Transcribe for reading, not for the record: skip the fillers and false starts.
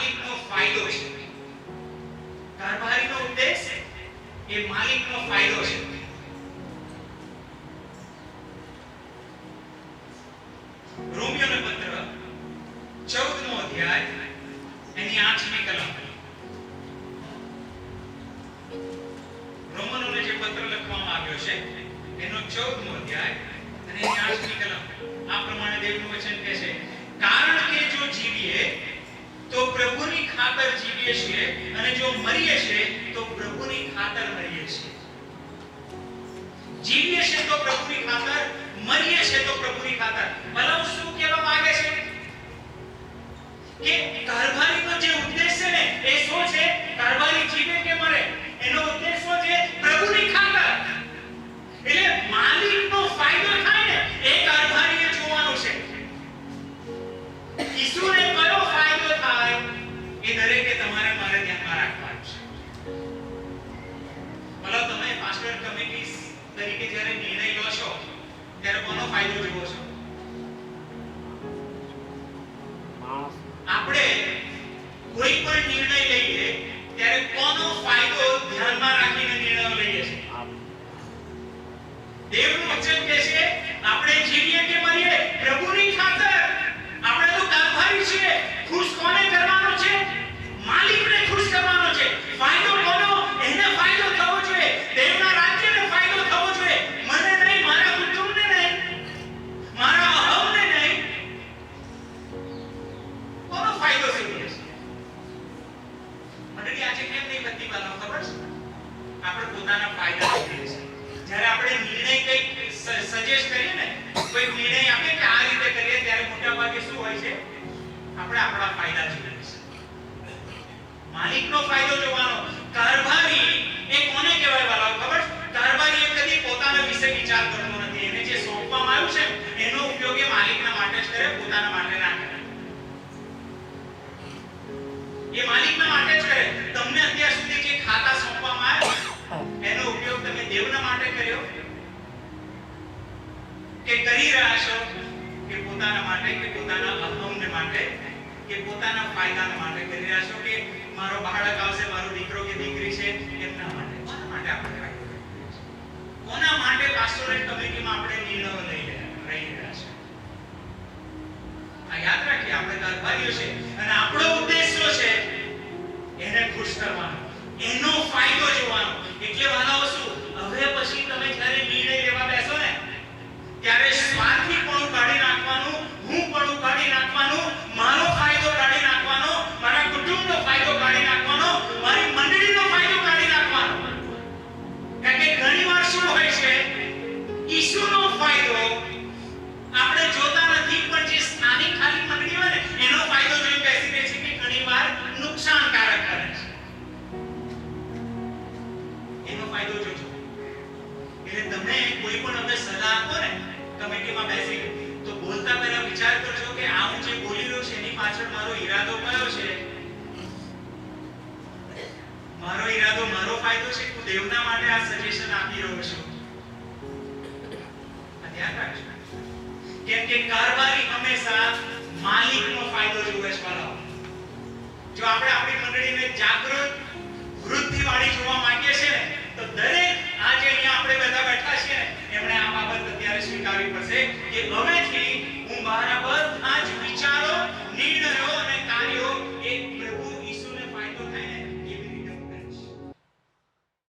માલિકનો ફાયદો છે. કારભારીનો ઉદ્દેશ એ માલિકનો ફાયદો છે. રોમિયોનો પત્ર 14નો અધ્યાય એની 8મી કલમ. રોમનોને જે પત્ર લખવામાં આવ્યો છે એનો 14મો અધ્યાય અને એની 8મી કલમ આ પ્રમાણે દેવનું વચન કહે છે, કારણ કે જો જીવીએ તો પ્રભુની ખાતર જીવીએ છીએ અને જો મરીએ છીએ તો પ્રભુની ખાતર મરીએ છીએ. જીવીએ છીએ તો પ્રભુની ખાતર, મરીએ છીએ તો પ્રભુની ખાતર. ભલા શું કહેવા માંગે છે કે કારભારીનો જે ઉદ્દેશ છે ને એ શું છે? કારભારી જીવે કે મરે એનો ઉદ્દેશ શું છે? પ્રભુની ખાતર. એટલે માલિકનો ફાયદો થાય ને એ કારભારીએ જોવાનું છે. ઈસુને કયો ફાયદો થાય એ દરેકે તમારે મારે ધ્યાનમાં રાખવાનું છે. ભલા તમે પાસ્ટર કમિટી તરીકે જ્યારે નિર્ણય લો છો ત્યારે કોનો ફાયદો જુઓ છો? આપણે કોઈ પણ નિર્ણય લઈએ ત્યારે કોનો ફાયદો ધ્યાનમાં રાખીને નિર્ણય લઈએ છીએ? દેવનું વચન કહે છે આપણે જીવીએ કે મરીએ પ્રભુની ખાતર. આપણે તો કારભારી છીએ. ખુશ કોને કરવાનો છે? માલિકને ખુશ કરવાનો છે. ફાયદો કોનો? એને ફાયદો થવો જોઈએ. દેવના રાજ્યને ફાયદો થવો જોઈએ. મને નહીં, મારા કુટુંબને નહીં, મારા અહમને નહીં. કોનો ફાયદો છે? મંડળી આજે કેમ નહીં બધી વાતો ખબર છે? આપણે પોતાના ફાયદા જોઈએ છે. જ્યારે આપણે નિર્ણય કંઈક સજેસ્ટ કરીએ ને, કોઈ નિર્ણય આપે કે આ રીતે કરીએ, ત્યારે મોટા ભાગે શું હોય છે? આપણે આપણા ફાયદા જોઈએ છે. માલિકનો ફાયદો જોવાનો. કારભારી એ કોને કહેવાય વાલાઓ ખબર? કારભારી એ કદી પોતાના વિશે વિચાર કરતો નથી. એને જે સોંપવામાં આવ્યું છે એનો ઉપયોગ એ માલિકના માટે જ કરે, પોતાના માટે ના કરે. એ માલિકના માટે જ કરે. તમને અત્યાર સુધી જે ખાતા સોંપવામાં આવ્યા એનો ઉપયોગ તમે દેવના માટે કર્યો કે કરી રહ્યા છો કે પોતાના માટે, કે પોતાના અહમને માટે, કે પોતાના ફાયદાના માટે કરી રહ્યા છો? કે મારો બાળક આવશે, મારો દીકરો કે દીકરી છે એમના માટે? કોના માટે આપણે ફાયદો કરીએ છીએ? કોના માટે પાસ્ટોરેટ કમિટીમાં આપણે નિર્ણયો લઈ રહ્યા છે? આ યાદ રાખીએ, આપણે કારભારીઓ છે અને આપણો ઉદ્દેશ શું છે? એને ખુશ કરવાનો, એનો ફાયદો જોવાનો. એટલે વાલાઓ શું, હવે પછી તમે જ્યારે નિર્ણય લેવા બેસો ને ત્યારે સ્વાર્થી પણ કાઢી નાખવાનું, હું પણ કાઢી નાખવાનું, મારો ફાયદો કાઢી નાખવાનો, મારા કુટુંબનો ફાયદો કાઢી નાખવાનો, મારી મંડળીનો ફાયદો કાઢી નાખવાનો. કારણ કે ઘણીવાર શું હોય છે, ઈસુનો ફાયદો આપણે જોતા નથી, પણ જે સ્થાનિક ખાલી મંડળી હોય ને એનો ફાયદો જોઈને બેસી રહે છે કે ઘણીવાર નુકસાનકારક કરે છે. એનો ફાયદો જોજો. એટલે તમે કોઈ પણ હવે સલાહ આપો ને કમિટીમાં બેસી, તો બોલતા પહેલા વિચાર કરજો કે આ હું જે બોલી રહ્યો છું એની પાછળ મારો ઈરાદો કયો છે? મારો ઈરાદો, મારો ફાયદો છે કે હું દેવના માટે આ સજેશન આપી રહ્યો છું? આ ધ્યાન રાખજો. કેમ કે કારભારી હંમેશા માલિકનો ફાયદો જુએ છે વાલાઓ. જો આપણે આપણી મંડળીને જાગૃત, વૃદ્ધિવાળી જોવા માંગીએ છીએ ને, તો દરેક આજે અહીંયા આપણે બધા બેઠા છીએ ને એમણે આ બાબત અત્યારે સ્વીકારવી પડશે કે હવેથી હું મારા